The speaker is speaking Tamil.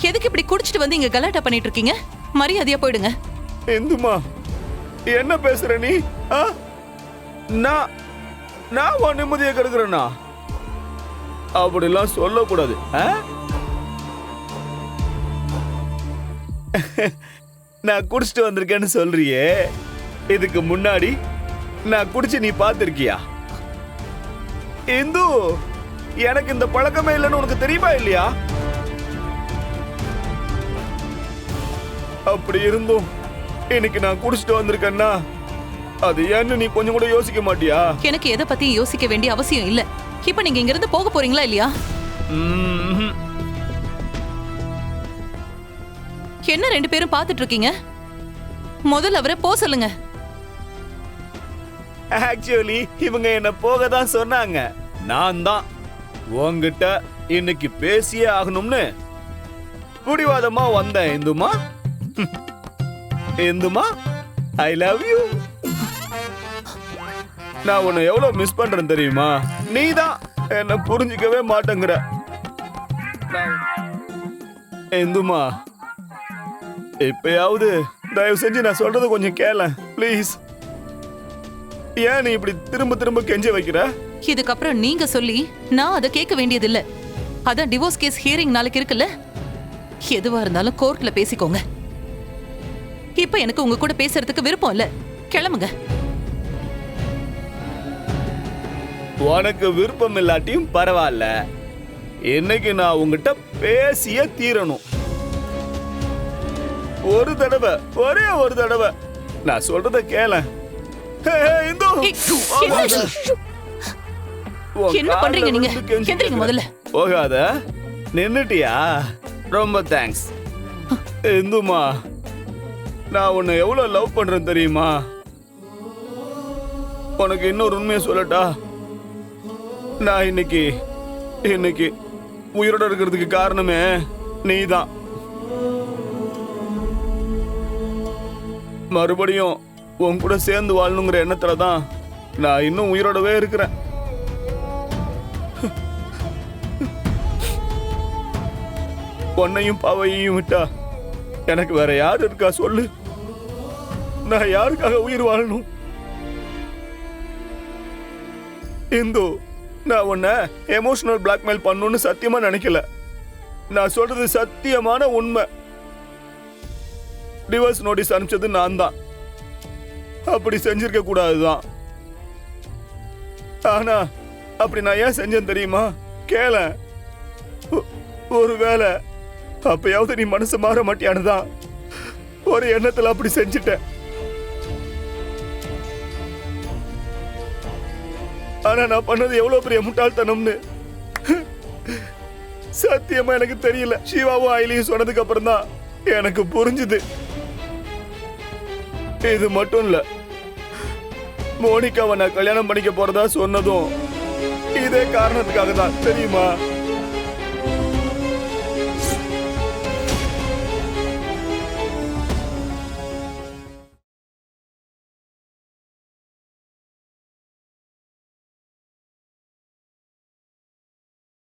எதுக்கு இப்படி குடிச்சிட்டு வந்து இங்க கலாட்டா பண்ணிட்டு இருக்கீங்க? மரியாதையா போயிடுங்க. இந்துமா, என்ன பேசுற நீ? நான் நான் உன் நிம்மதியை கெடுக்கிறேனா? அப்படிலாம் சொல்லக்கூடாது. நான் குடிச்சிட்டு வந்திருக்கேன்னு சொல்றியே, இதுக்கு முன்னாடி நான் குடிச்சு நீ பார்த்திருக்கியா? இந்து, எனக்கு இந்த பழக்கமே இல்லைன்னு உனக்கு தெரியுமா இல்லையா? அப்படி இருந்தும் இன்னைக்கு நான் குடிச்சிட்டு வந்திருக்கேன்னா அது ஏன்னு நீ கொஞ்சம் கூட யோசிக்க மாட்டியா? எனக்கு எதை பத்தியும் யோசிக்க வேண்டிய அவசியம் இல்ல. இப்ப நீங்க இங்க இருந்து போக போறீங்களா இல்லையா? என்ன ரெண்டு பேரும் பாத்துட்டு இருக்கீங்க? முதல்ல அவரை போ சொல்லுங்க. ஆக்சுவலி இவங்க என்ன போக தான் சொன்னாங்க. நான் தான் உன்கிட்ட இன்னைக்கு பேசியே ஆகணும்னு புடிவாதமா வந்தேன். இந்துமா, இந்துமா, ஐ லவ் யூ. நான் உன்னை எவ்வளவு மிஸ் பண்றேன் தெரியுமா? நீதான் என்ன புரிஞ்சுக்கவே மாட்டேங்கிற. இந்துமா, இப்பயாவது தயவு செஞ்சு நான் சொல்றது கொஞ்சம் கேள ப்ளீஸ். ஏன் நீ இப்படி திரும்ப திரும்ப கெஞ்ச வைக்கிற? இதுக்கப்புறம் நீங்க சொல்லி நான் அதை கேட்க வேண்டியது இல்ல. அதான் டிவோர்ஸ் கேஸ் ஹியரிங் நாளைக்கு இருக்குல்ல, எதுவா இருந்தாலும் கோர்ட்ல பேசிக்கோங்க. இப்ப எனக்கு உங்க கூட பேசுறதுக்கு விருப்பம் இல்ல. கிளம்புங்க. உனக்கு விருப்பம் இல்லாட்டியும் பரவாயில்ல, இன்னைக்கு நான் உங்ககிட்ட பேசிய தீரணும். ஒரு தடவை, ஒரே ஒரு தடவை நான் சொல்றத கேள. என்ன பண்றீங்க நீங்க? எந்திரிங்க முதல்ல. போகாத. நின்னுட்டியா? ரொம்ப தேங்க்ஸ். இந்துமா, நான் உன்னை எவ்வளவு லவ் பண்றேன் தெரியுமா? உனக்கு இன்னொரு உண்மையை சொல்லட்டா? நான் இன்னைக்கு உயிரோட இருக்கிறதுக்கு காரணமே நீதான். மறுபடியும் உன் கூட சேர்ந்து வாழணுங்கிற எண்ணத்துல தான் நான் இன்னும் உயிரோடவே இருக்கிறேன். பொன்னையும் பாவையையும் விட்டா எனக்கு வேற யாரு இருக்கா சொல்லு? நான் யாருக்காக உயிர் வாழணும்? இந்து, நான் உன்னை எமோஷனல் பிளாக்மெயில் பண்ணணும்னு சத்தியமா நினைக்கல. நான் சொல்றது சத்தியமான உண்மை. டிவோர்ஸ் நோட்டீஸ் அனுப்பிச்சது நான் தான். அப்படி செஞ்சிருக்க கூடாதுதான். ஆனா அப்படி நான் ஏன் செஞ்சேன் தெரியுமா? கேள. ஒருவேளை அப்பயாவது நீ மனசு மாற மாட்டியானுதான் ஒரு எண்ணத்துல அப்படி செஞ்சுட்டேன். ஆனா நான் பண்ணது எவ்வளவு பெரிய முட்டாள்தனம்னு சத்தியமா எனக்கு தெரியல. சிவாவும் ஐலியும் சொன்னதுக்கு அப்புறம் தான் எனக்கு புரிஞ்சுது. இது மட்டும் இல்ல, மோனிகாவை நான் கல்யாணம் பண்ணிக்க போறதா சொன்னதும் இதே காரணத்துக்காக தான் தெரியுமா?